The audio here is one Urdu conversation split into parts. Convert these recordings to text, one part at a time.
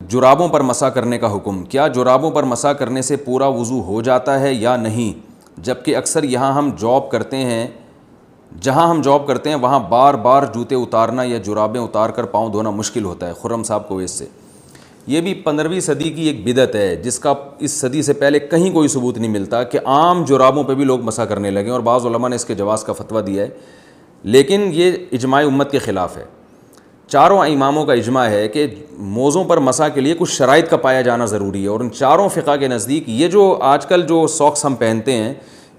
جرابوں پر مسح کرنے کا حکم، کیا جرابوں پر مسح کرنے سے پورا وضو ہو جاتا ہے یا نہیں؟ جبکہ اکثر جہاں ہم جاب کرتے ہیں وہاں بار بار جوتے اتارنا یا جرابیں اتار کر پاؤں دھونا مشکل ہوتا ہے۔ خرم صاحب کویت سے۔ یہ بھی 15ویں صدی کی ایک بدعت ہے جس کا اس صدی سے پہلے کہیں کوئی ثبوت نہیں ملتا کہ عام جرابوں پہ بھی لوگ مسح کرنے لگے، اور بعض علماء نے اس کے جواز کا فتویٰ دیا ہے، لیکن یہ اجماع امت کے خلاف ہے۔ چاروں اماموں کا اجماع ہے کہ موزوں پر مسح کے لیے کچھ شرائط کا پایا جانا ضروری ہے، اور ان چاروں فقہ کے نزدیک یہ جو آج کل جو ساکس ہم پہنتے ہیں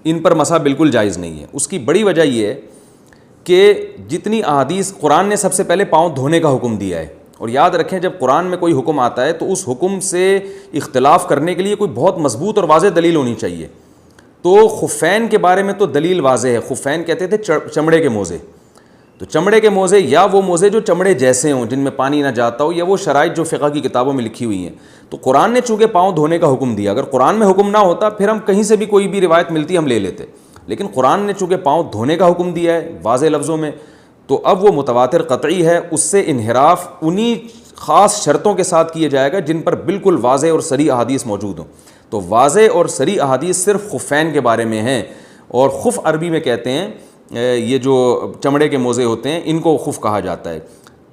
ان پر مسح بالکل جائز نہیں ہے۔ اس کی بڑی وجہ یہ ہے کہ جتنی احادیث، قرآن نے سب سے پہلے پاؤں دھونے کا حکم دیا ہے، اور یاد رکھیں جب قرآن میں کوئی حکم آتا ہے تو اس حکم سے اختلاف کرنے کے لیے کوئی بہت مضبوط اور واضح دلیل ہونی چاہیے۔ تو خفین کے بارے میں تو دلیل واضح ہے، خفین کہتے تھے چمڑے کے موزے، تو چمڑے کے موزے یا وہ موزے جو چمڑے جیسے ہوں جن میں پانی نہ جاتا ہو، یا وہ شرائط جو فقہ کی کتابوں میں لکھی ہوئی ہیں۔ تو قرآن نے چونکہ پاؤں دھونے کا حکم دیا، اگر قرآن میں حکم نہ ہوتا پھر ہم کہیں سے بھی کوئی بھی روایت ملتی ہم لے لیتے، لیکن قرآن نے چونکہ پاؤں دھونے کا حکم دیا ہے واضح لفظوں میں، تو اب وہ متواتر قطعی ہے، اس سے انحراف انہی خاص شرطوں کے ساتھ کیا جائے گا جن پر بالکل واضح اور صریح احادیث موجود ہوں۔ تو واضح اور صریح احادیث صرف خفین کے بارے میں ہیں، اور خف عربی میں کہتے ہیں یہ جو چمڑے کے موزے ہوتے ہیں ان کو خف کہا جاتا ہے۔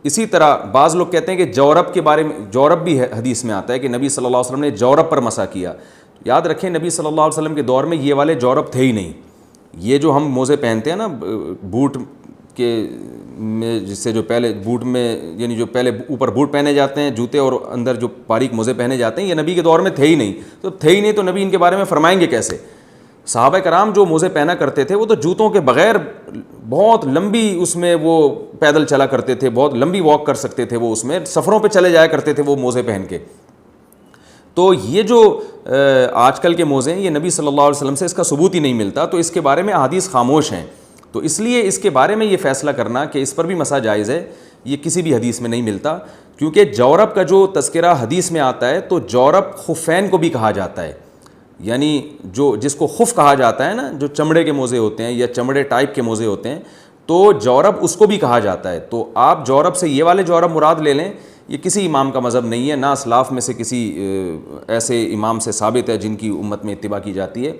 اسی طرح بعض لوگ کہتے ہیں کہ جورب کے بارے میں، جورب بھی حدیث میں آتا ہے کہ نبی صلی اللہ علیہ وسلم نے جورب پر مسح کیا۔ یاد رکھیں نبی صلی اللہ علیہ وسلم کے دور میں یہ والے جورب تھے ہی نہیں، یہ جو ہم موزے پہنتے ہیں نا بوٹ کے میں، جس سے جو پہلے بوٹ میں یعنی جو پہلے اوپر بوٹ پہنے جاتے ہیں جوتے اور اندر جو باریک موزے پہنے جاتے ہیں، یہ نبی کے دور میں تھے ہی نہیں، تو نبی ان کے بارے میں فرمائیں گے کیسے؟ صحابہ کرام جو موزے پہنا کرتے تھے وہ تو جوتوں کے بغیر بہت لمبی اس میں وہ پیدل چلا کرتے تھے، بہت لمبی واک کر سکتے تھے، وہ اس میں سفروں پہ چلے جایا کرتے تھے وہ موزے پہن کے۔ تو یہ جو آج کل کے موزے ہیں یہ نبی صلی اللہ علیہ وسلم سے اس کا ثبوت ہی نہیں ملتا، تو اس کے بارے میں احادیث خاموش ہیں، تو اس لیے اس کے بارے میں یہ فیصلہ کرنا کہ اس پر بھی مسح جائز ہے یہ کسی بھی حدیث میں نہیں ملتا، کیونکہ جورب کا جو تذکرہ حدیث میں آتا ہے تو جورب خفین کو بھی کہا جاتا ہے، یعنی جو جس کو خف کہا جاتا ہے نا، جو چمڑے کے موزے ہوتے ہیں یا چمڑے ٹائپ کے موزے ہوتے ہیں، تو جورب اس کو بھی کہا جاتا ہے۔ تو آپ جورب سے یہ والے جورب مراد لے لیں، یہ کسی امام کا مذہب نہیں ہے، نہ اسلاف میں سے کسی ایسے امام سے ثابت ہے جن کی امت میں اتباع کی جاتی ہے۔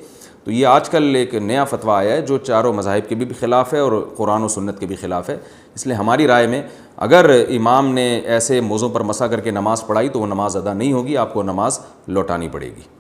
تو یہ آج کل ایک نیا فتویٰ آیا ہے جو چاروں مذاہب کے بھی خلاف ہے اور قرآن و سنت کے بھی خلاف ہے، اس لیے ہماری رائے میں اگر امام نے ایسے موزوں پر مسح کر کے نماز پڑھائی تو وہ نماز ادا نہیں ہوگی، آپ کو نماز لوٹانی پڑے گی۔